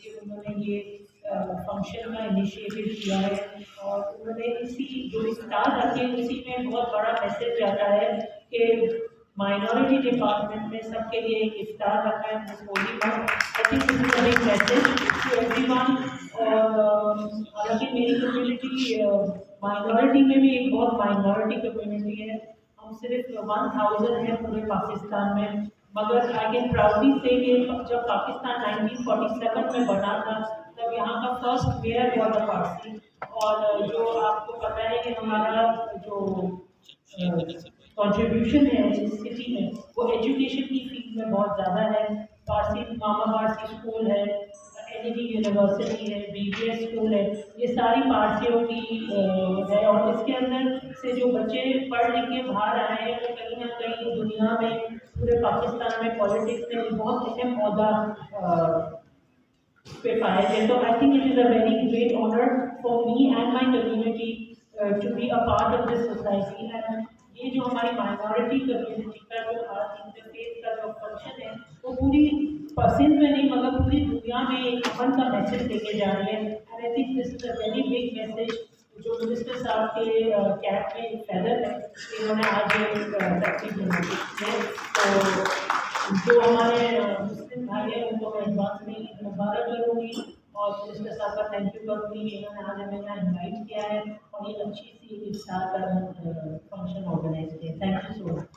کہ انہوں نے یہ فنکشن کا انیشیٹو کیا ہے اور انہوں نے اسی جو اسٹار رکھے اسی میں بہت بڑا میسج جاتا ہے کہ مائنورٹی ڈپارٹمنٹ میں سب کے لیے ایک افطار رکھا ہے this holy month. I think this is a big message to everyone. حالانکہ میری کمیونٹی مائنورٹی میں بھی ایک بہت مائنورٹی کمیونٹی ہے. ہم صرف 1000 ہیں پورے پاکستان میں, مگر آئی کین پراؤڈلی سے کہ جب پاکستان 1947 میں بنا تھا تب یہاں کا فرسٹ میئر ہوا تھا پارسی. اور جو آپ کو پتہ ہے کہ ہمارا جو کنٹریبیوشن ہے اس سٹی میں وہ ایجوکیشن کی فیلڈ میں بہت زیادہ ہے. پارسی ماما پارسی اسکول ہے, این ڈی یونیورسٹی ہے, بی بی ایس اسکول ہے, یہ ساری پارسیوں کی ہے. اور اس کے اندر سے جو بچے پڑھ لکھ کے باہر آئے ہیں وہ کہیں نہ کہیں دنیا میں پورے پاکستان میں پالیٹکس میں بہت اہم عہدہ پہ پائے گئے. تو I think it is a very great honour for me and my community to be a part of this society. And یہ جو ہماری مائنورٹی کمیونٹی کا جو آج انٹرفیس کا جو فنکشن ہے وہ پوری سندھ میں نہیں مگر پوری دنیا میں ایک امن کا میسج لے کے جا رہے ہیں. And I think this is a very big message. جو منسٹر صاحب کے کیپ میں ایک فیدر ہے کہ انہوں نے آج تقریب بنا دی ہے. تو جو ہمارے مسلم بھائی ہیں ان کو میں ایڈوانس میں مبارک کروں گی اور منسٹر صاحب کا تھینک یو کروں گی کہ انہوں نے آج ہمیں یہاں انوائٹ کیا ہے اور یہ اچھی سی افطار کا فنکشن آرگنائز کیا. Thank you so much.